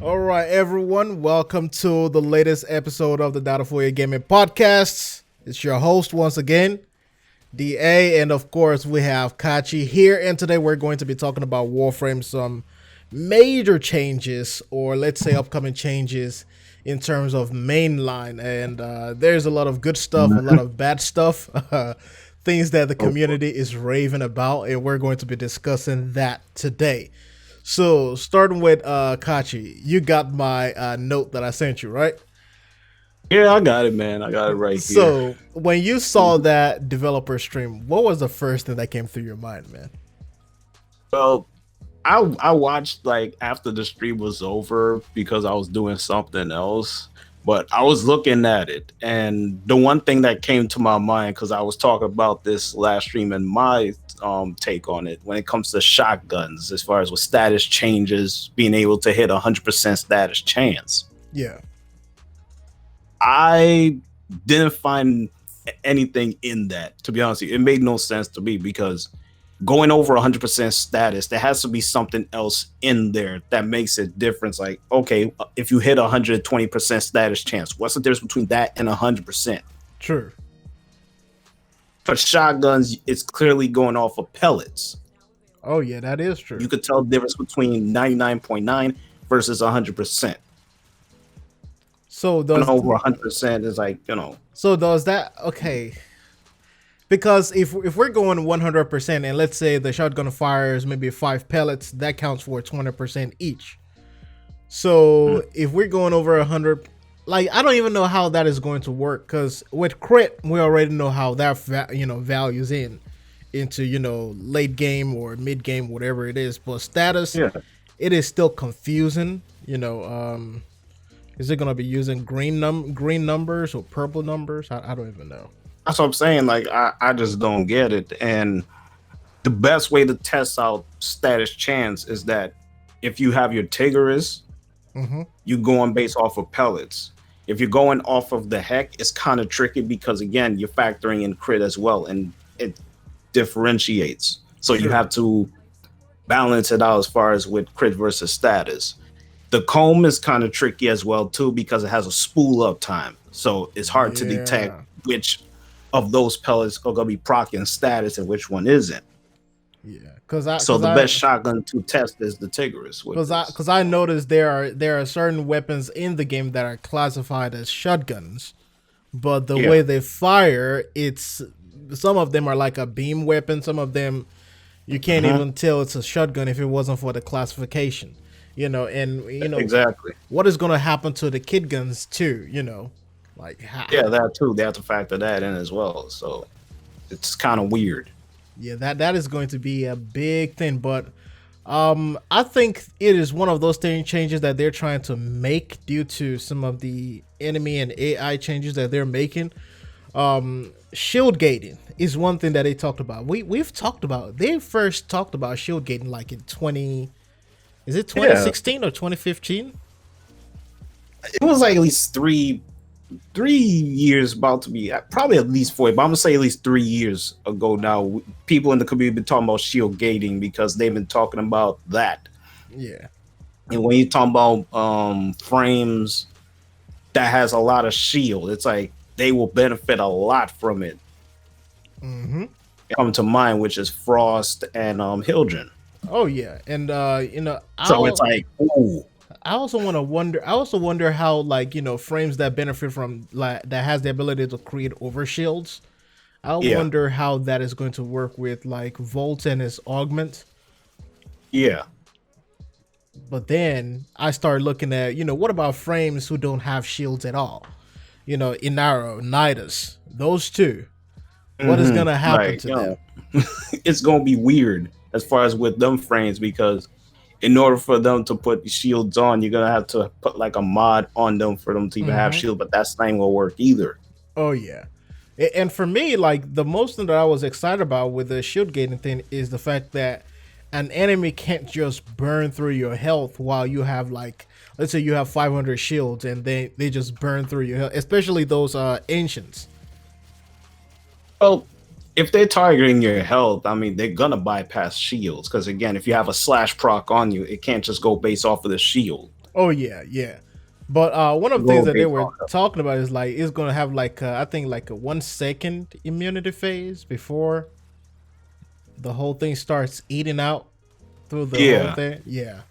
All right, everyone, welcome to the latest episode of the DADEFUYE Gaming Podcast. It's your host once again, DA, and of course we have Kachi here. And today we're going to be talking about Warframe, some major changes, or let's say upcoming changes in terms of mainline. And there's a lot of good stuff, a lot of bad stuff, things that the community is raving about, and we're going to be discussing that today. So, starting with Kachi, you got my note that I sent you, right? Yeah, I got it, man. I got it right here. So, when you saw that developer stream, what was the first thing that came through your mind, man? Well, I watched like after the stream was over because I was doing something else, but I was looking at it, and the one thing that came to my mind because I was talking about this last stream and my take on it when it comes to shotguns, as far as with status changes, being able to hit 100% status chance. Yeah. I didn't find anything in that, to be honest with you. It made no sense to me because going over 100% status, there has to be something else in there that makes it different. Like, okay, if you hit 120% status chance, what's the difference between that and 100%? True. For shotguns, it's clearly going off of pellets. Oh, yeah, that is true. You could tell the difference between 99.9 versus 100%. So, does over 100% is like, you know. So, does that, okay. Because if we're going 100%, and let's say the shotgun fires maybe 5 pellets, that counts for 20% each. So if we're going over 100, like I don't even know how that is going to work, because with crit we already know how that values into late game or mid game, whatever it is. But status, Yeah. it is still confusing. Is it gonna be using green numbers or purple numbers? I don't even know. That's what I'm saying. Like, I just don't get it. And the best way to test out status chance is that if you have your Tigris, you going based off of pellets. If you're going off of the heck, it's kind of tricky because again, you're factoring in crit as well, and it differentiates. So you have to balance it out as far as with crit versus status. The comb is kind of tricky as well too because it has a spool up time, so it's hard to detect which of those pellets are gonna be proccing status and which one isn't. Yeah, So the best shotgun to test is the Tigris. Because I noticed there are certain weapons in the game that are classified as shotguns, but the way they fire, it's some of them are like a beam weapon. Some of them you can't even tell it's a shotgun if it wasn't for the classification. Exactly what is going to happen to the kid guns too. Like that too. They have to factor that in as well. So it's kind of weird. Yeah, that is going to be a big thing, but I think it is one of those changes that they're trying to make due to some of the enemy and AI changes that they're making. Shield gating is one thing that they talked about. We've talked about. They first talked about shield gating like in 2016 or 2015? It was like at least three years about to be, probably at least 4, but I'm gonna say at least 3 years ago now. People in the community have been talking about shield gating because they've been talking about that. Yeah. And when you talk about frames that has a lot of shield, it's like they will benefit a lot from it. Come to mind, which is Frost and Hildren. Oh yeah, and so it's like, ooh. I also wonder how, like, frames that benefit from, like, that has the ability to create overshields. I wonder how that is going to work with like Volt and his augment. Yeah. But then I started looking at, what about frames who don't have shields at all? Inaro, Nidus, those two. What is gonna happen to them? It's gonna be weird as far as with them frames, because in order for them to put shields on, you're gonna have to put like a mod on them for them to even have shield, but that's not even gonna work either. Oh yeah. And for me, like, the most thing that I was excited about with the shield gating thing is the fact that an enemy can't just burn through your health while you have, like, let's say you have 500 shields and they just burn through your health, especially those ancients. Well, if they're targeting your health, I mean, they're gonna bypass shields because again, if you have a slash proc on you, it can't just go based off of the shield. Oh yeah, yeah. But one of the things Go that they based were on talking about is like it's gonna have like I think like a 1 second immunity phase before the whole thing starts eating out through the whole yeah. thing. Yeah,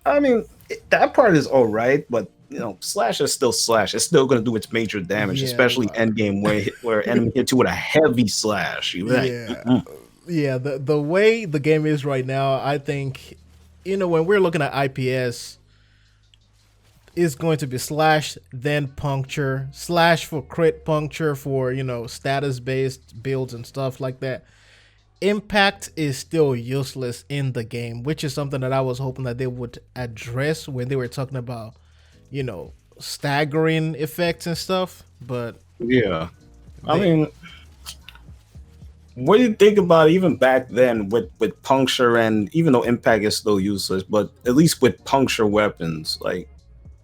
I mean, that part is all right, but slash is still slash. It's still going to do its major damage, yeah, especially endgame where enemy hits you with a heavy slash. You're like, yeah, yeah. The way the game is right now, I think, when we're looking at IPS, is going to be slash then puncture slash for crit puncture for status based builds and stuff like that. Impact is still useless in the game, which is something that I was hoping that they would address when they were talking about, you know, staggering effects and stuff. But yeah. I they, mean, what do you think about even back then with puncture, and even though impact is still useless, but at least with puncture weapons, like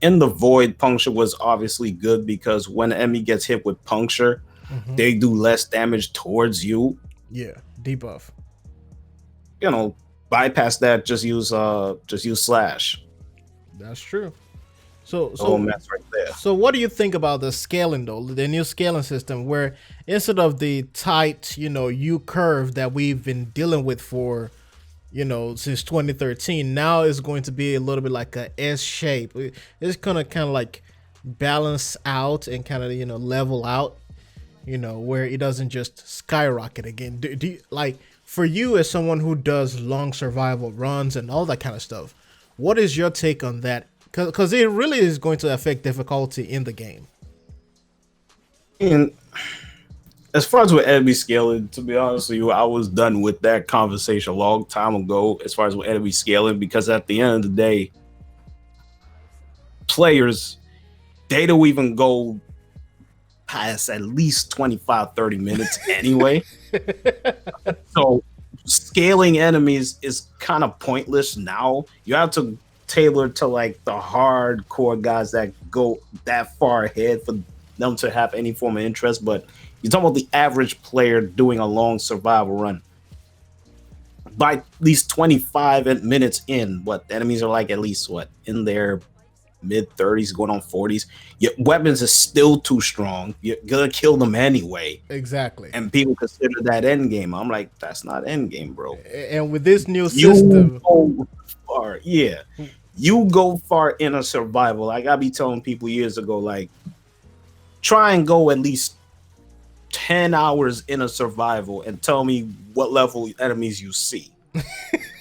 in the void, puncture was obviously good because when an enemy gets hit with puncture, mhm, they do less damage towards you. yeah, debuff. You know, bypass that. Just use slash. That's true. So The whole so mess right there. so what do you think about the scaling though? The new scaling system where instead of the tight, U curve that we've been dealing with for since 2013, now it's going to be a little bit like a S shape. It's gonna kind of like balance out and kind of level out, where it doesn't just skyrocket again. Do you, like for you as someone who does long survival runs and all that kind of stuff, what is your take on that? Because it really is going to affect difficulty in the game. And as far as with enemy scaling, to be honest with you, I was done with that conversation a long time ago. As far as with enemy scaling, because at the end of the day, players, they don't even go past at least 25-30 minutes anyway. So scaling enemies is kind of pointless now. You have to tailor to like the hardcore guys that go that far ahead for them to have any form of interest. But you're talking about the average player doing a long survival run. By at least 25 minutes in, what the enemies are like at least in their mid 30s going on 40s. Your weapons is still too strong. You're gonna kill them anyway. Exactly. And people consider that end game. I'm like, that's not end game, bro. And with this new You system, go far, yeah. You go far in a survival. Like I be telling people years ago, like try and go at least 10 hours in a survival and tell me what level enemies you see,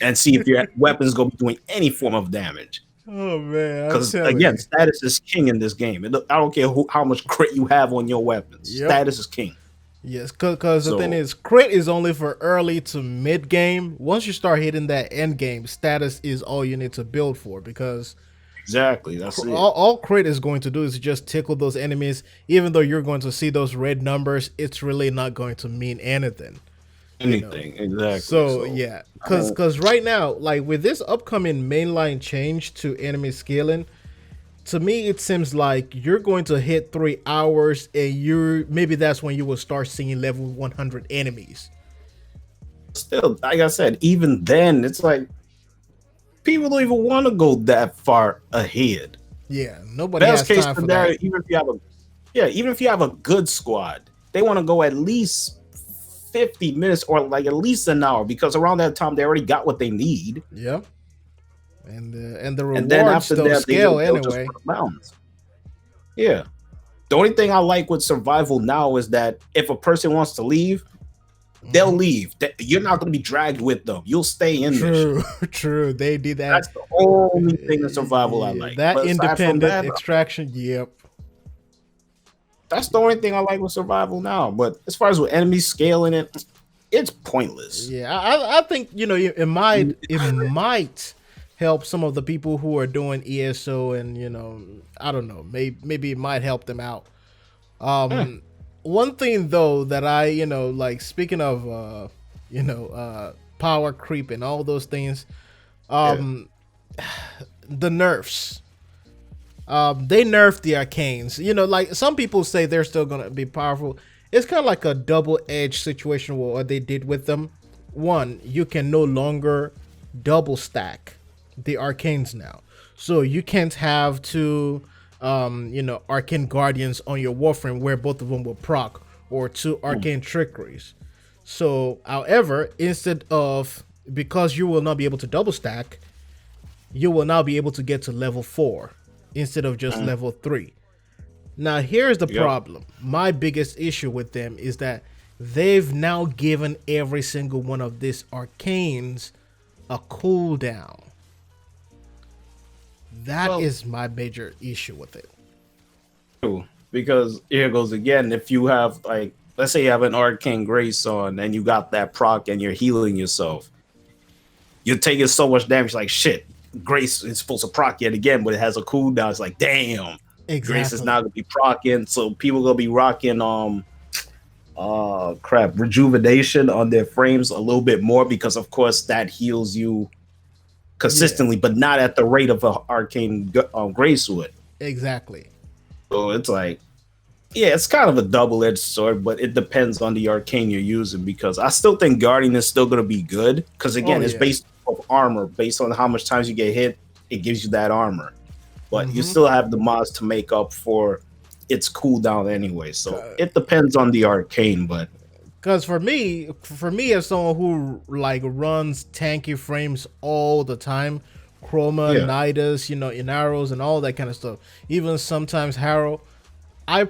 and see if your weapons gonna be doing any form of damage. oh man, Because again, status is king in this game. I don't care how much crit you have on your weapons. Yep. Status is king. Yes, because the thing is, crit is only for early to mid game. Once you start hitting that end game, status is all you need to build for. Because exactly, that's it. All crit is going to do is just tickle those enemies. Even though you're going to see those red numbers, it's really not going to mean anything. Exactly. So yeah, because right now, like with this upcoming mainline change to enemy scaling, to me it seems like you're going to hit 3 hours and maybe that's when you will start seeing level 100 enemies. Still, like I said, even then it's like people don't even want to go that far ahead. Yeah, nobody Best has case time for scenario, that. even if you have a good squad, they want to go at least 50 minutes or like at least an hour, because around that time they already got what they need. Yeah, and the rewards And then after don't that, scale they'll anyway. just bounce. Yeah. The only thing I like with survival now is that if a person wants to leave, they'll leave. You're not going to be dragged with them. You'll stay in there. True. They did that. That's the only thing in survival I like. That But aside from independent that, extraction. Yep. that's the only thing I like with survival now. But as far as with enemies scaling it, it's pointless. Yeah, I think it might help some of the people who are doing ESO, and I don't know, maybe it might help them out. One thing though that I like, speaking of power creep and all those things, the nerfs. They nerfed the arcanes. Like some people say they're still gonna be powerful. It's kind of like a double-edged situation with what they did with them. One, you can no longer double stack the arcanes now. So you can't have two, Arcane Guardians on your Warframe where both of them will proc, or two Arcane Trickeries. So, however, instead of, because you will not be able to double stack, you will now be able to get to level 4 instead of just level 3. Now, here's the problem. My biggest issue with them is that they've now given every single one of these arcanes a cooldown. That is my major issue with it. Because here goes again. If you have, like, let's say you have an Arcane Grace on and you got that proc and you're healing yourself, you're taking so much damage, like, shit, Grace is supposed to proc yet again, but it has a cooldown. It's like, damn, Grace is not gonna be procking, so people gonna be rocking rejuvenation on their frames a little bit more, because of course that heals you consistently, but not at the rate of an Arcane Grace would. Exactly. So it's like, yeah, it's kind of a double-edged sword, but it depends on the arcane you're using, because I still think Guardian is still going to be good, because again, it's based on armor. Based on how much times you get hit, it gives you that armor. But you still have the mods to make up for its cooldown anyway. So it depends on the arcane, but because for me, as someone who like runs tanky frames all the time, Chroma, Nidus, Inaros, and all that kind of stuff, even sometimes Harrow, I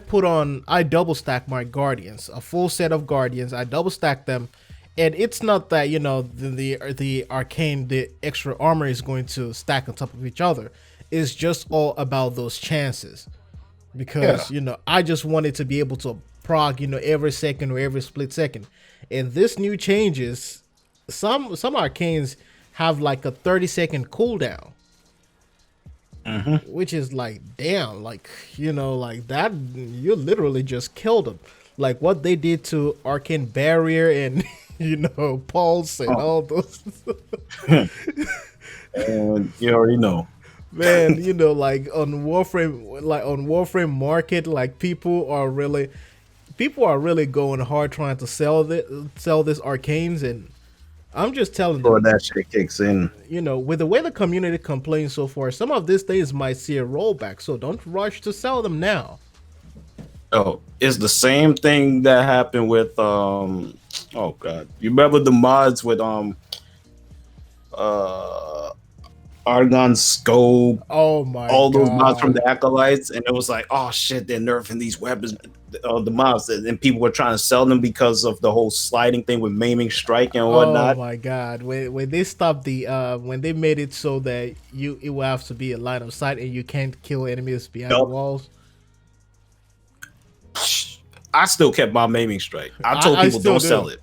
double stack my Guardians, a full set of Guardians. I double stack them, and it's not that the arcane, the extra armor is going to stack on top of each other. It's just all about those chances, because I just wanted to be able to proc every second or every split second. And this new changes, some arcanes have like a 30-second cooldown. Which is like, damn, like, like that, you literally just killed them. Like what they did to Arcane Barrier and, Pulse and all those. And you already know. Man, like on Warframe Market, like people are really going hard trying to sell this arcanes, and I'm just telling you, that shit kicks in. With the way the community complains so far, some of these things might see a rollback, so don't rush to sell them now. Oh, it's the same thing that happened with oh god, you remember the mods with Argon Scope? Oh my god, all those mods from the Acolytes, and it was like, oh shit, they're nerfing these weapons, the mods, and people were trying to sell them because of the whole sliding thing with maiming strike and whatnot. Oh my god, when they stopped when they made it so that it will have to be a line of sight and you can't kill enemies behind the walls. I still kept my maiming strike. I told people don't sell it.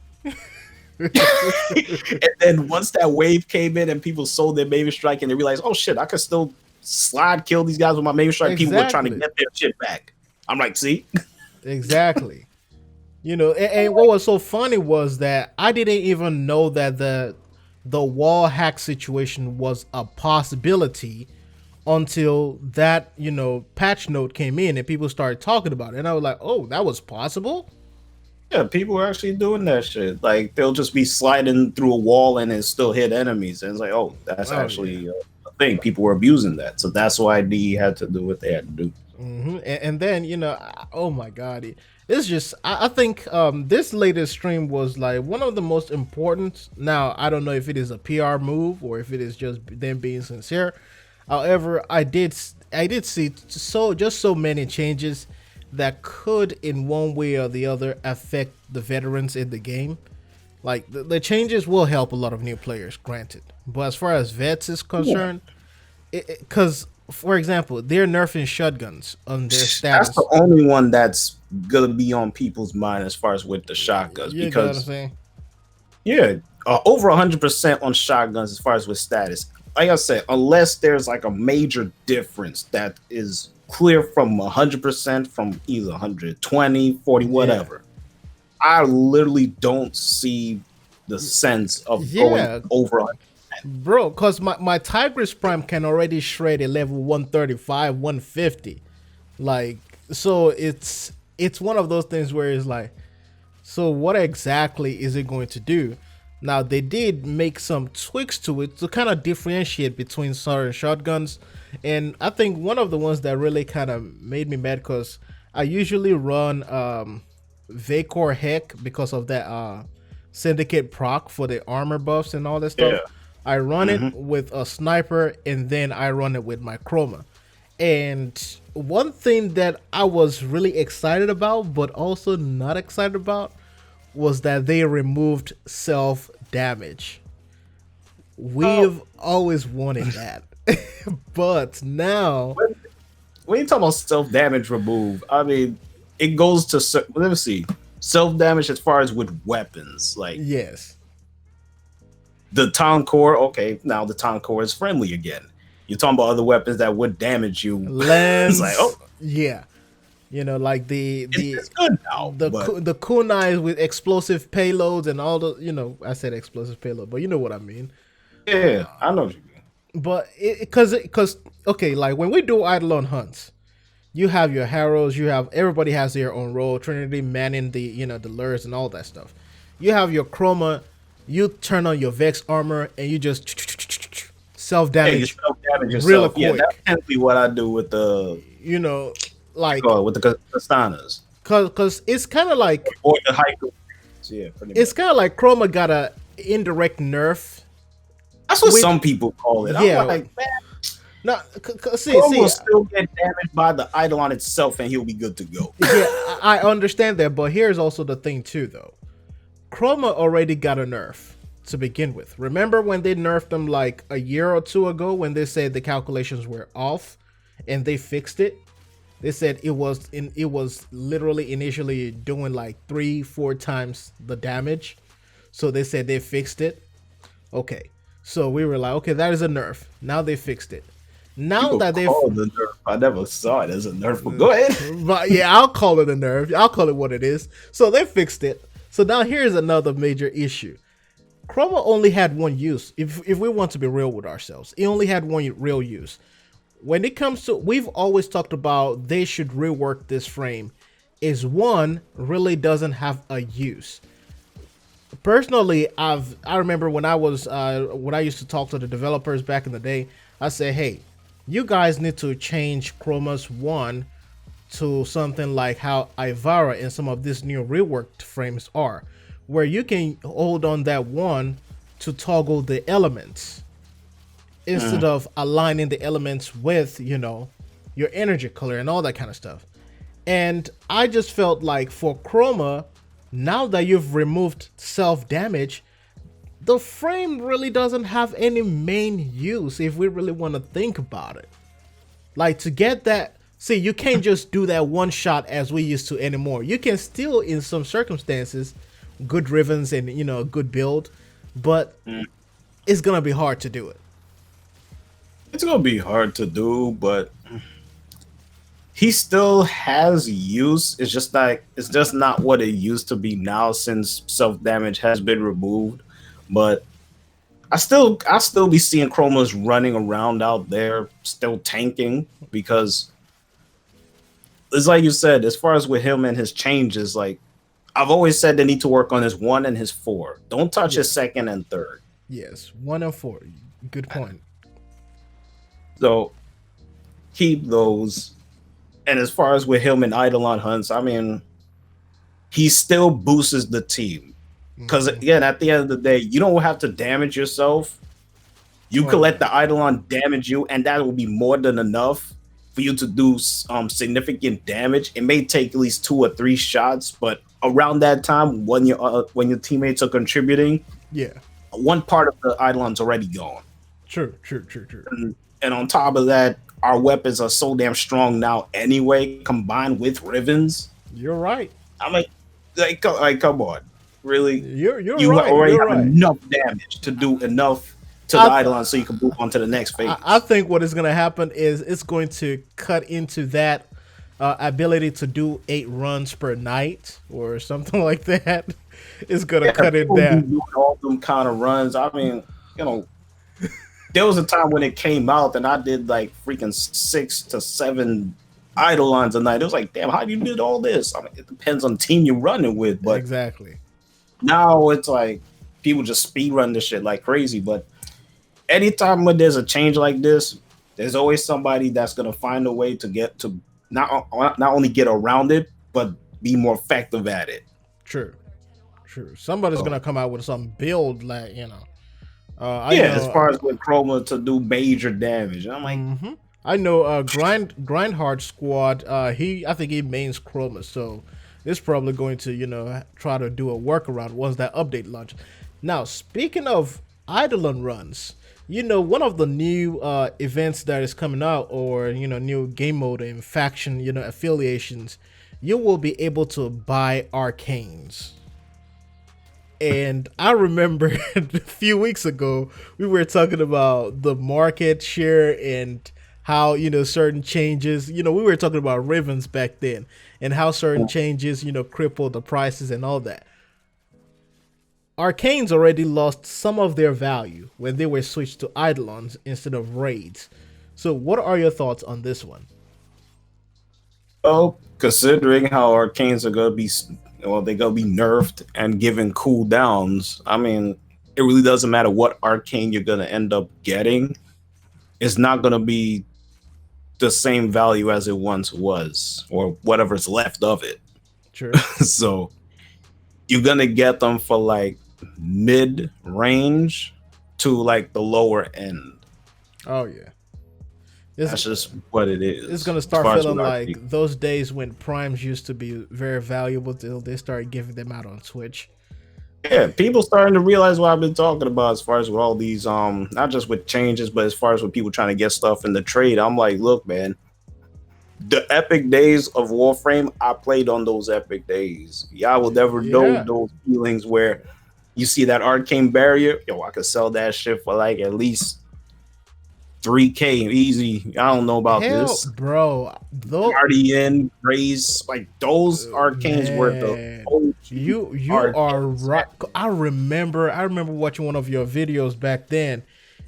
And then once that wave came in and people sold their maiming strike and they realized, oh shit, I could still slide kill these guys with my maiming strike. People were trying to get their shit back. I'm like, see? Exactly. And what was so funny was that I didn't even know that the wall hack situation was a possibility until that, patch note came in and people started talking about it. And I was like, oh, that was possible? Yeah, people are actually doing that shit. Like, they'll just be sliding through a wall and it still hit enemies. And it's like, oh, that's actually a thing. People were abusing that. So that's why DE had to do what they had to do. And then, oh my God. It's just, I think this latest stream was like one of the most important. Now, I don't know if it is a PR move or if it is just them being sincere. However, I did see so many changes that could in one way or the other affect the veterans in the game. Like the changes will help a lot of new players, granted. But as far as vets is concerned, because for example, they're nerfing shotguns on their status. That's the only one that's gonna be on people's mind as far as with the shotguns. You because know what I'm saying? Yeah, over 100% on shotguns as far as with status. Like I said, unless there's like a major difference that is clear from 100% from either 120, 40, whatever. I literally don't see the sense of going over 100%. Bro, because my Tigris Prime can already shred a level 135, 150. Like, so it's one of those things where it's like, so what exactly is it going to do? Now they did make some tweaks to it to kind of differentiate between certain shotguns, and I think one of the ones that really kind of made me mad because I usually run Vacor Heck because of that Syndicate proc for the armor buffs and all that stuff. Yeah. I run it with a sniper and then I run it with my Chroma. And one thing that I was really excited about, but also not excited about, was that they removed self damage. We've always wanted that. But now, When you talk about self damage remove, I mean, it goes to let me see, self damage as far as with weapons, like yes, the town core. Okay, now the town core is friendly again. You're talking about other weapons that would damage you. lens, It's like, oh, yeah, you know, like it's good now. But the kunais with explosive payloads and all the, you know, I said explosive payload, but you know what I mean. yeah, I know what you mean. But because okay, like when we do Eidolon hunts, you have your harrows, you have everybody has their own role. Trinity manning the, you know, the lures and all that stuff. You have your Chroma, you turn on your Vex armor and you just self Yeah, you damage self damage real yourself. Yeah, quick. that tends to be what I do with the You know, like with the kastanas cause it's kind of like or the haiku. Yeah, pretty it's much. kind of like Chroma got a indirect nerf. That's what with- some people call it. Yeah. I'm like, man, No, see, Chrome will still get damaged by the Eidolon itself, and he'll be good to go. yeah, I understand that, but here's also the thing too, though. Chroma already got a nerf to begin with. Remember when they nerfed them like a year or two ago when they said the calculations were off, and they fixed it? They said it was literally initially doing like 3-4 times the damage. So they said they fixed it. Okay. So we were like, okay, that is a nerf. Now they fixed it. Now People that they've call it a nerf. I never saw it as a nerf, but go ahead. but yeah, I'll call it a nerf. I'll call it what it is. So they fixed it. So now here's another major issue. Chroma only had one use. If we want to be real with ourselves, it only had one real use. When it comes to, we've always talked about they should rework this frame. Is one really doesn't have a use. Personally, I remember when I used to talk to the developers back in the day. I said, hey, you guys need to change Chroma's one to something like how Ivara and some of these new reworked frames are, where you can hold on that one to toggle the elements instead of aligning the elements with, you know, your energy color and all that kind of stuff. And I just felt like for Chroma, now that you've removed self damage, the frame really doesn't have any main use if we really want to think about it. Like to get that, see, you can't just do that one shot as we used to anymore. You can still, in some circumstances, good rivens and, you know, a good build, but it's gonna be hard to do it. It's gonna be hard to do, but he still has use. It's just not what it used to be now since self damage has been removed. But I still be seeing Chromas running around out there, still tanking, because it's like you said, as far as with him and his changes, like I've always said they need to work on his 1 and his 4. Don't touch his 2nd and 3rd. Yes, 1 and 4. Good point. So keep those. And as far as with him and Eidolon hunts, I mean, he still boosts the team. Because again, at the end of the day, you don't have to damage yourself. You could let the Eidolon damage you, and that will be more than enough for you to do significant damage. It may take at least 2 or 3 shots, but around that time, when your teammates are contributing, yeah, one part of the Eidolon's already gone. True. And on top of that, our weapons are so damn strong now anyway, combined with Rivens. You're right. I'm like come on. Really? You right. already You're have right. enough damage to do enough to the Eidolon so you can move on to the next phase. I think what is going to happen is it's going to cut into that ability to do 8 runs per night or something like that. It's going to cut it down. Doing all them kind of runs. I mean, you know, there was a time when it came out and I did like freaking 6 to 7 Eidolons a night. It was like, damn, how do you do all this? I mean, it depends on the team you're running with, but Exactly. now it's like people just speed run this shit like crazy. But anytime when there's a change like this, there's always somebody that's gonna find a way to get to not only get around it, but be more effective at it. True. Somebody's gonna come out with some build, like, you know. As far as with Chroma to do major damage, I'm like, I know Grindhard squad. I think he mains Chroma, so it's probably going to, you know, try to do a workaround once that update launches. Now, speaking of Eidolon runs, you know, one of the new events that is coming out, or, you know, new game mode and faction, you know, affiliations, you will be able to buy Arcanes. And I remember a few weeks ago, we were talking about the market share and how, you know, certain changes, you know, we were talking about Ravens back then and how certain changes, you know, crippled the prices and all that. Arcanes already lost some of their value when they were switched to Eidolons instead of raids. So what are your thoughts on this one? oh, considering how Arcanes are gonna be, well, they're gonna be nerfed and given cooldowns. I mean, it really doesn't matter what Arcane you're gonna end up getting. It's not gonna be the same value as it once was, or whatever's left of it. Sure. So you're gonna get them for like mid range to like the lower end. Oh yeah. That's just what it is. It's gonna start feeling like those days when primes used to be very valuable till they started giving them out on Twitch. Yeah, people starting to realize what I've been talking about as far as with all these not just with changes, but as far as with people trying to get stuff in the trade. I'm like, look, man, the epic days of Warframe, I played on those epic days. Y'all will never know those feelings where you see that arcane barrier. Yo, I could sell that shit for like at least 3K easy. I don't know about this, bro. Guardian, Raise, like those Arcanes were the OG. You are right. I remember watching one of your videos back then,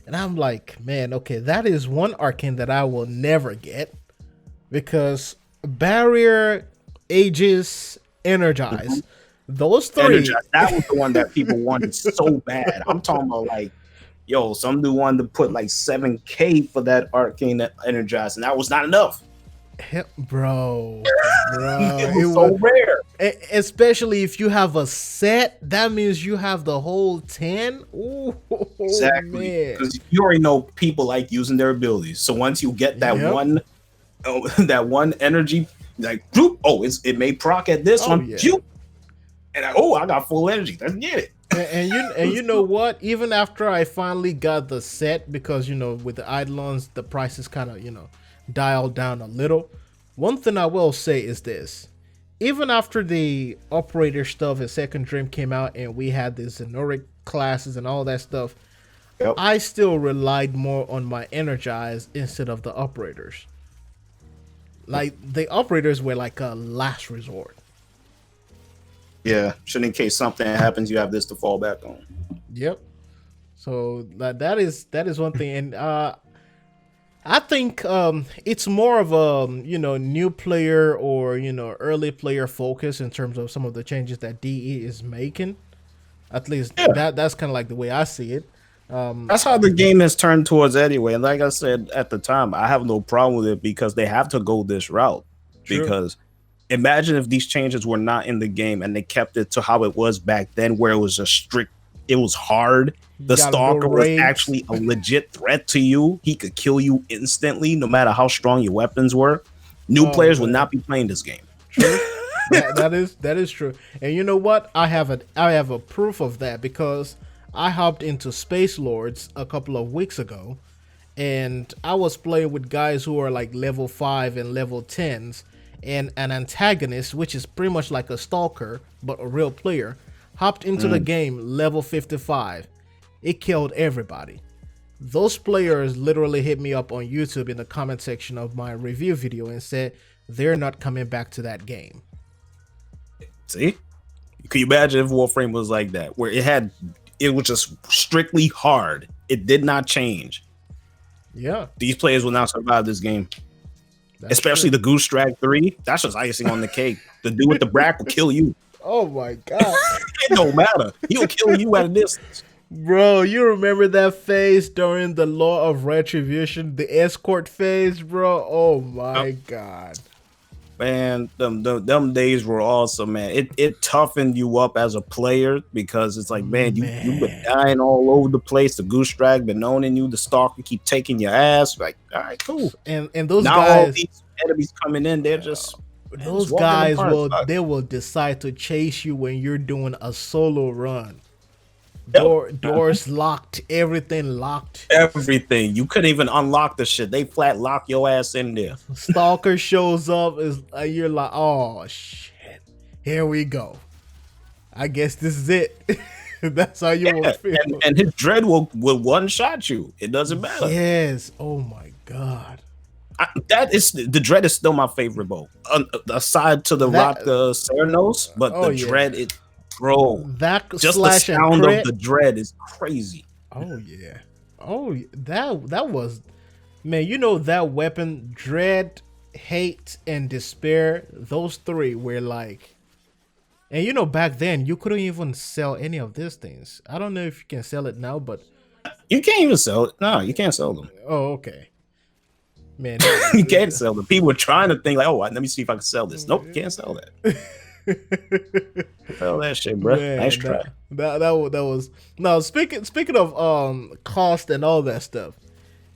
and I'm like, man, okay, that is one Arcane that I will never get, because Barrier, Aegis, Energize, those three. Energize, that was the one that people wanted so bad. I'm talking about like, yo, some dude wanted to put like 7K for that Arcane Energize, and that was not enough. Bro, it was so rare. Especially if you have a set, that means you have the whole 10. Ooh, exactly, because you already know people like using their abilities. So once you get that one energy, like, it may proc at this one, and I got full energy. Let's get it. And you know what? Even after I finally got the set, because, you know, with the Eidolons, the prices kind of, you know, dialed down a little. One thing I will say is this: even after the operator stuff and Second Dream came out and we had the Zenoric classes and all that stuff, I still relied more on my Energize instead of the operators. Like, the operators were like a last resort. Yeah, should in case something happens, you have this to fall back on. Yep. So that is one thing, and I think it's more of a, you know, new player or, you know, early player focus in terms of some of the changes that DE is making. At least that's kind of like the way I see it. That's how the game has turned towards anyway. And like I said at the time, I have no problem with it because they have to go this route. True. Because imagine if these changes were not in the game and they kept it to how it was back then, where it was just strict, it was hard. The Stalker was actually a legit threat to you. He could kill you instantly, no matter how strong your weapons were. New players would not be playing this game. True. that is true. And you know what? I have a proof of that, because I hopped into Space Lords a couple of weeks ago, and I was playing with guys who are like level 5 and level 10s, and an antagonist, which is pretty much like a Stalker but a real player, hopped into the game level 55. It killed everybody. Those players literally hit me up on YouTube in the comment section of my review video and said they're not coming back to that game. See? Can you imagine if Warframe was like that, where it was just strictly hard? It did not change. Yeah. These players will not survive this game. Especially the Goose Drag 3. That's just icing on the cake. The dude with the brack will kill you. Oh my god. It don't matter. He'll kill you at a distance. Bro, you remember that phase during the Law of Retribution, the escort phase, bro? Oh my god. Man, them days were awesome, man. It toughened you up as a player because it's like, man, you've been dying all over the place. The goose drag been owning you. The stalker keep taking your ass. Like, all right, cool. And those now guys, all these enemies coming in, those guys will decide to chase you when you're doing a solo run. Doors locked, everything locked. Everything. You couldn't even unlock the shit. They flat lock your ass in there. Stalker shows up, you're like, oh shit, here we go. I guess this is it. That's how you will feel. And his dread will one shot you. It doesn't matter. Yes. Oh my god. The dread is still my favorite bow. Aside to the rock the Ceranos, but the dread bro, that just the slash sound of the dread is crazy. Oh yeah. Oh, that was, man. You know that weapon, dread, hate, and despair. Those three were like, and you know back then you couldn't even sell any of these things. I don't know if you can sell it now, but you can't even sell it. No, you can't sell them. Oh, okay. Man, you can't sell them. People were trying to think like, oh, let me see if I can sell this. Nope, you can't sell that. Sell that shit, bro. Man, nice try. That was now speaking of cost and all that stuff.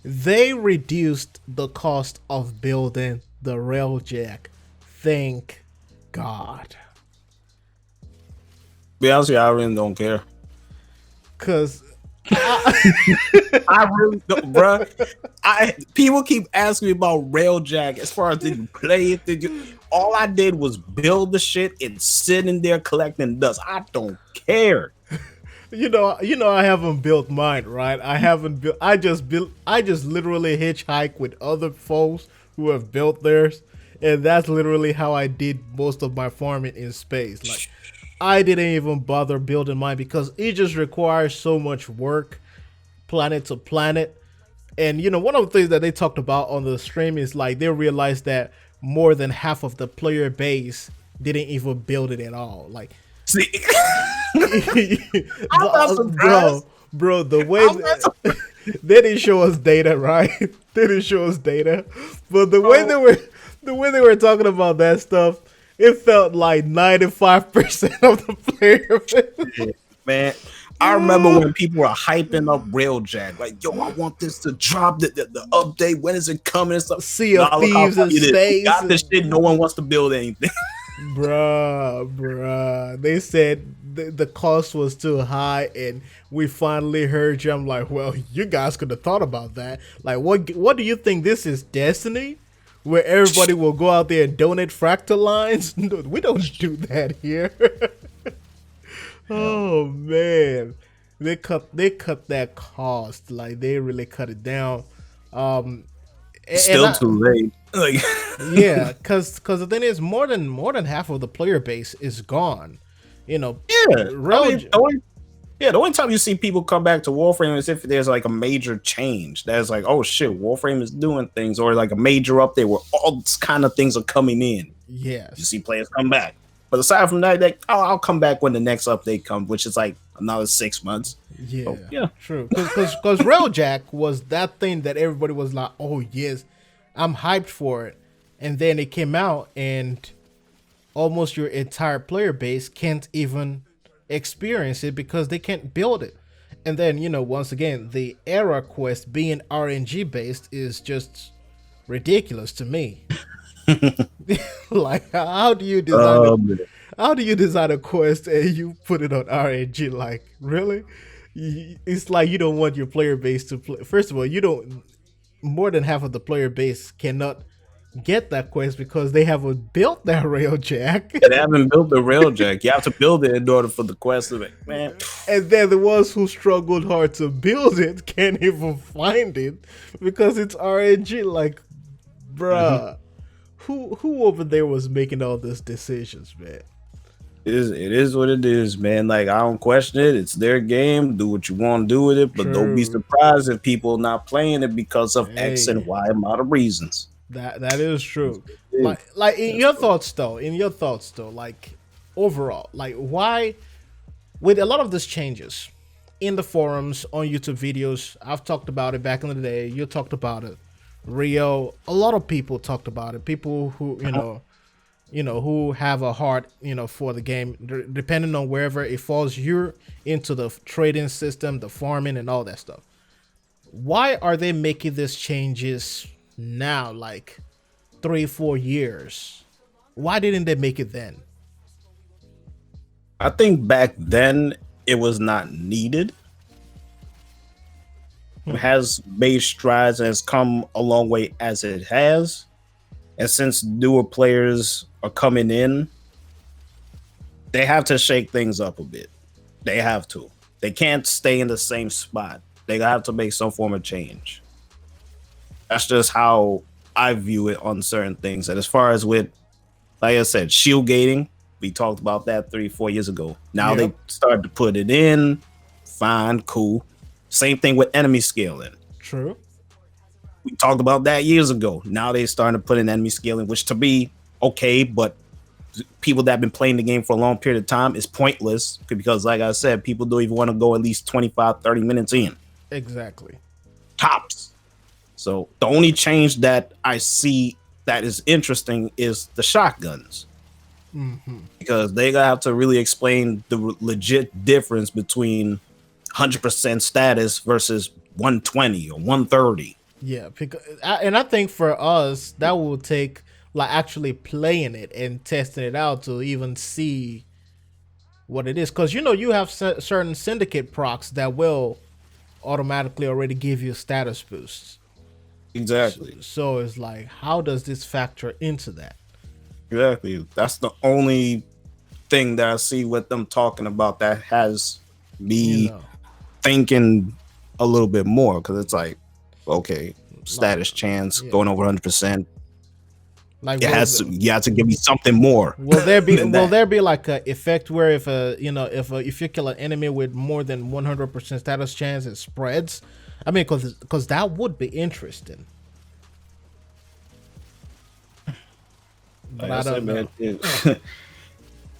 They reduced the cost of building the Railjack. Thank God. Be honest with you, I really don't care. Cause I really don't, bro. People keep asking me about Railjack. As far as did you play it, all I did was build the shit and sit in there collecting dust. I don't care. You know, I haven't built mine, right? I just literally hitchhike with other folks who have built theirs, and that's literally how I did most of my farming in space. Like, I didn't even bother building mine because it just requires so much work, planet to planet. And you know, one of the things that they talked about on the stream is like they realized that more than half of the player base didn't even build it at all. Like, see, bro, the way they didn't show us data, right? They didn't show us data, but the way they were talking about that stuff, it felt like 95% of the player base. Man, I remember when people were hyping up Railjack, like, yo, I want this to drop the update. When is it coming? And stuff. Sea of Thieves and space. Got this shit. No one wants to build anything. Bruh. They said the cost was too high, and we finally heard you. I'm like, well, you guys could have thought about that. Like, what do you think this is, Destiny? Where everybody will go out there and donate fractal lines? No, we don't do that here. Oh man, they cut that cost. Like, they really cut it down. Still too late. Like, yeah, because the thing is, more than half of the player base is gone. You know. Yeah. The only time you see people come back to Warframe is if there's like a major change. That's like, oh shit, Warframe is doing things, or like a major update where all this kind of things are coming in. Yeah. You see players come back. But aside from that, like, I'll come back when the next update comes, which is like another 6 months. Yeah, so, yeah, true. Because Railjack was that thing that everybody was like, oh yes, I'm hyped for it. And then it came out and almost your entire player base can't even experience it because they can't build it. And then, you know, once again, the era quest being RNG based is just ridiculous to me. Like, how do you design a quest and you put it on RNG? Like, really? It's like you don't want your player base to play. First of all, more than half of the player base cannot get that quest because they haven't built that Railjack. They haven't built the Railjack. You have to build it in order for the quest to make, man. And then the ones who struggled hard to build it can't even find it because it's RNG. Like, bruh. Who over there was making all these decisions, man? It is what it is, man. Like, I don't question it. It's their game. Do what you want to do with it, but don't be surprised if people are not playing it because of X and Y amount of reasons. That is true. Like in your thoughts though, like, overall, like why with a lot of these changes in the forums, on YouTube videos, I've talked about it back in the day. You talked about it, Rio. A lot of people talked about it. People who who have a heart, for the game, depending on wherever it falls. You're into the trading system, the farming, and all that stuff. Why are they making these changes now, like 3-4 years? Why didn't they make it then? I think back then it was not needed. It has made strides and has come a long way as it has. And since newer players are coming in, they have to shake things up a bit. They have to. They can't stay in the same spot. They have to make some form of change. That's just how I view it on certain things. And as far as with, like I said, shield gating, we talked about that 3-4 years ago. Now they started to put it in. Fine, cool. Same thing with enemy scaling. True. We talked about that years ago. Now they starting to put in enemy scaling, which to be okay, but people that have been playing the game for a long period of time is pointless because, like I said, people don't even want to go at least 25-30 minutes in. Exactly. Tops. So the only change that I see that is interesting is the shotguns. Because they gotta have to really explain the legit difference between 100% status versus 120 or 130. Yeah, because I think for us that will take like actually playing it and testing it out to even see what it is. Because you have certain syndicate procs that will automatically already give you status boosts. Exactly. So it's like, how does this factor into that? Exactly. That's the only thing that I see with them talking about that has me thinking a little bit more, because it's like, okay, status chance going over 100%. Like you have to give me something more. Will there be like a effect where if you kill an enemy with more than 100% status chance, it spreads? I mean, because that would be interesting. But I don't know.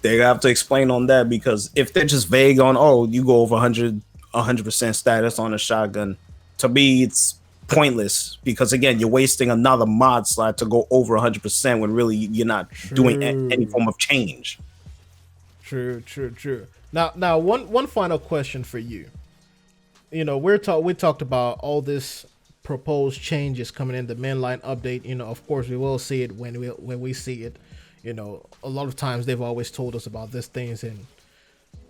They have to explain on that, because if they're just vague on, oh, you go over 100% status on a shotgun, to me it's pointless, because again, you're wasting another mod slot to go over 100% when really you're not doing any form of change. True. Now one final question for you. We talked about all this proposed changes coming in the mainline update. Of course we will see it when we see it. A lot of times they've always told us about these things and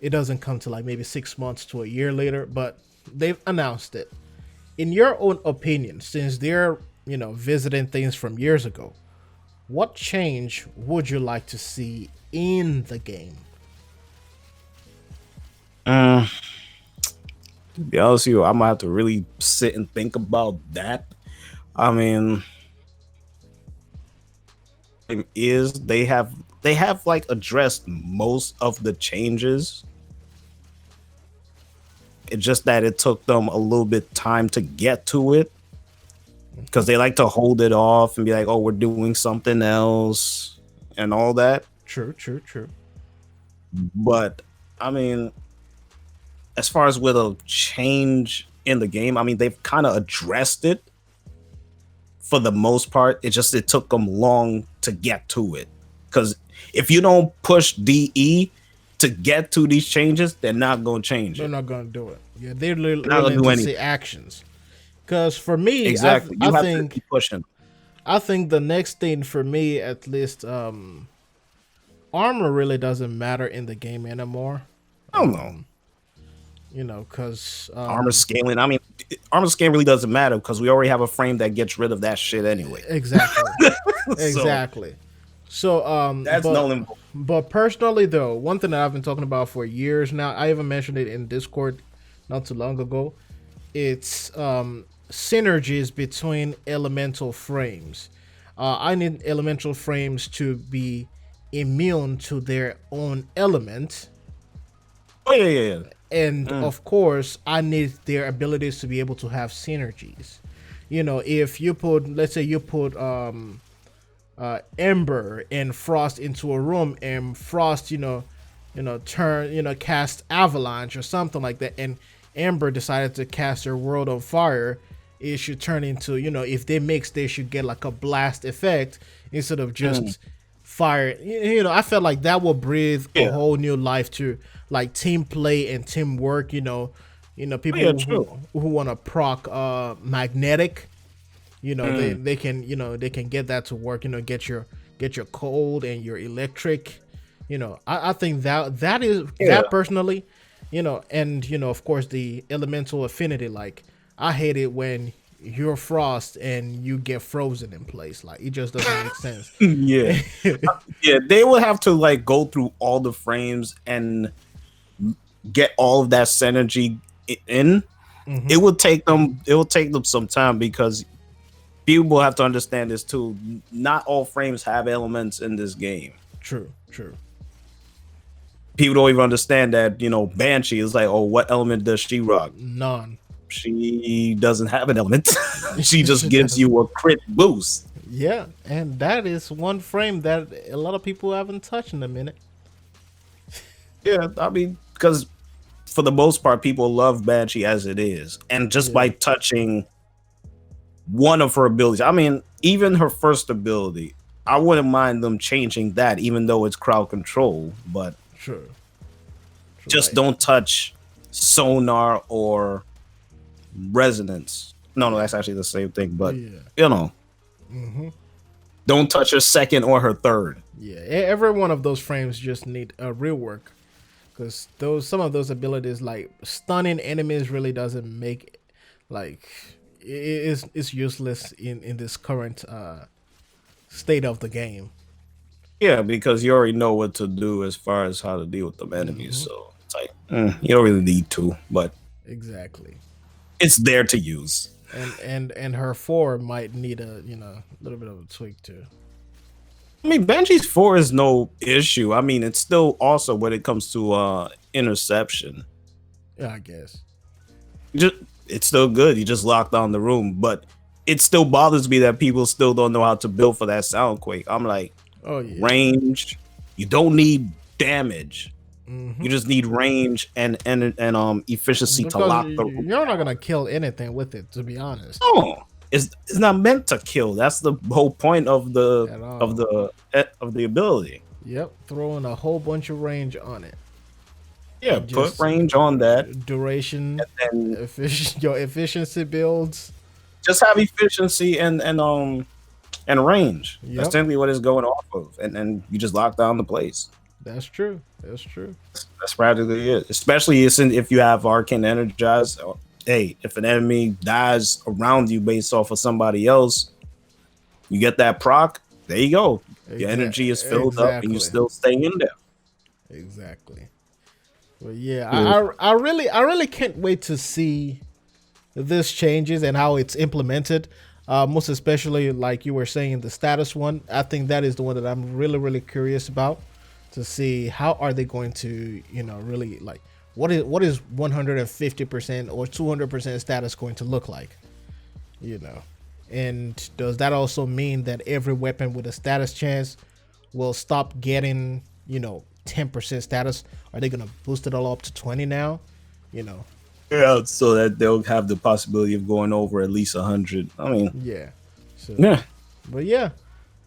it doesn't come to like maybe 6 months to a year later, but they've announced it. In your own opinion, since they're visiting things from years ago, what change would you like to see in the game? To be honest with you, I'm gonna have to really sit and think about that. I mean, they have like addressed most of the changes. It's just that it took them a little bit time to get to it, because they like to hold it off and be like, oh, we're doing something else and all that. True. But I mean, as far as with a change in the game, I mean, they've kind of addressed it for the most part. It took them long to get to it, because if you don't push DE to get to these changes, they're not going to change it. They're not going to do it. Yeah, they're not going to do any actions. Because for me, exactly, I think to keep pushing. I think the next thing for me, at least, armor really doesn't matter in the game anymore. I don't know. Because armor scaling. I mean, armor scaling really doesn't matter because we already have a frame that gets rid of that shit anyway. Exactly. Exactly. So that's null. But personally, though, one thing that I've been talking about for years now, I even mentioned it in Discord not too long ago. It's synergies between elemental frames. I need elemental frames to be immune to their own element. Oh yeah. And of course, I need their abilities to be able to have synergies. If you let's say you put Ember and Frost into a room, and Frost, cast Avalanche or something like that, and Amber decided to cast her World on Fire, it should turn into, if they mix, they should get like a blast effect instead of just fire. I felt like that will breathe a whole new life to like team play and teamwork. People who want to proc magnetic. They can get that to work. Get your cold and your electric. I think that is that personally. And of course the elemental affinity. Like I hate it when you're frost and you get frozen in place. Like it just doesn't make sense. Yeah. Yeah, they will have to like go through all the frames and get all of that synergy in. It will take them some time, because people have to understand this too. Not all frames have elements in this game. True. People don't even understand that, Banshee is like, oh, what element does she rock? None. She doesn't have an element. She just gives you a crit boost. Yeah, and that is one frame that a lot of people haven't touched in a minute. Yeah, I mean, because for the most part, people love Banshee as it is. And just by touching one of her abilities, I mean, even her first ability, I wouldn't mind them changing that, even though it's crowd control. But True. Just don't touch sonar or resonance. No, that's actually the same thing. But don't touch her second or her third. Yeah, every one of those frames just need a rework, because some of those abilities, like stunning enemies, really doesn't make like it's useless in this current state of the game. Yeah, because you already know what to do as far as how to deal with them enemies. So it's like you don't really need to, but exactly, it's there to use. And her 4 might need a little bit of a tweak too. I mean, Banshee's 4 is no issue. I mean, it's still also when it comes to interception. Yeah, I guess. It's still good. You just lock down the room, but it still bothers me that people still don't know how to build for that soundquake. I'm like, range. You don't need damage. You just need range and efficiency to lock the room. You're not gonna kill anything with it, to be honest. No, it's not meant to kill. That's the whole point of the ability. Yep, throwing a whole bunch of range on it. Yeah, put range on that. Duration, and your efficiency builds. Just have efficiency and range. Yep. That's technically what it's going off of, and you just lock down the place. That's true. That's practically it. Especially if you have Arcane energized. Hey, if an enemy dies around you based off of somebody else, you get that proc. There you go. Your energy is filled up, and you still stay in there. Exactly. Well, yeah, I really can't wait to see this changes and how it's implemented. Most especially, like you were saying, the status one. I think that is the one that I'm really curious about, to see how are they going to, really like what is 150% or 200% status going to look like, and does that also mean that every weapon with a status chance will stop getting 10% status? Are they gonna boost it all up to 20 now? Yeah, so that they'll have the possibility of going over at least 100. I mean, yeah. So, yeah. But yeah,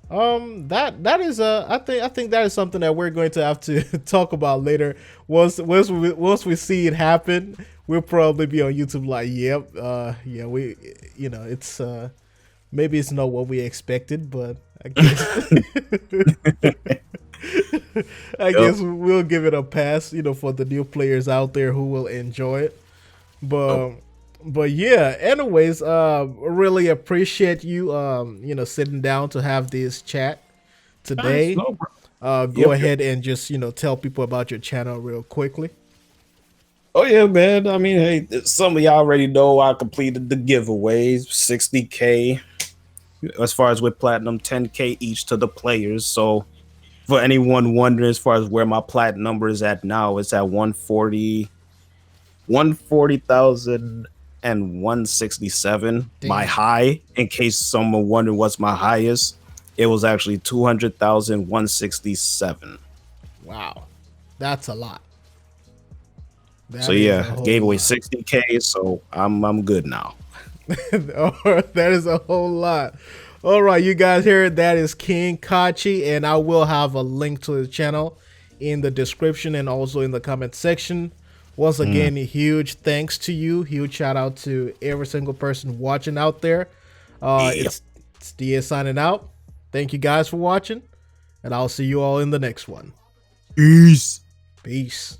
that is I think that is something that we're going to have to talk about later. Once we see it happen, we'll probably be on YouTube like, yep, we, it's maybe it's not what we expected, but I guess I guess we'll give it a pass, for the new players out there who will enjoy it. But yeah, anyways, really appreciate you sitting down to have this chat today. Go ahead and just tell people about your channel real quickly. Oh yeah, man. I mean, hey, some of y'all already know I completed the giveaways, 60K as far as with platinum, 10K each to the players. So for anyone wondering as far as where my platinum number is at now, it's at 140,167. My high, in case someone wondered what's my highest, it was actually 200,167. Wow. That's a lot. So That is a yeah, whole gave away lot. 60K, so I'm good now. That is a whole lot. All right, you guys hear it. That is KINGKACCHI, and I will have a link to his channel in the description and also in the comment section. Once again, huge thanks to you. Huge shout out to every single person watching out there. It's DA signing out. Thank you guys for watching, and I'll see you all in the next one. Peace. Peace.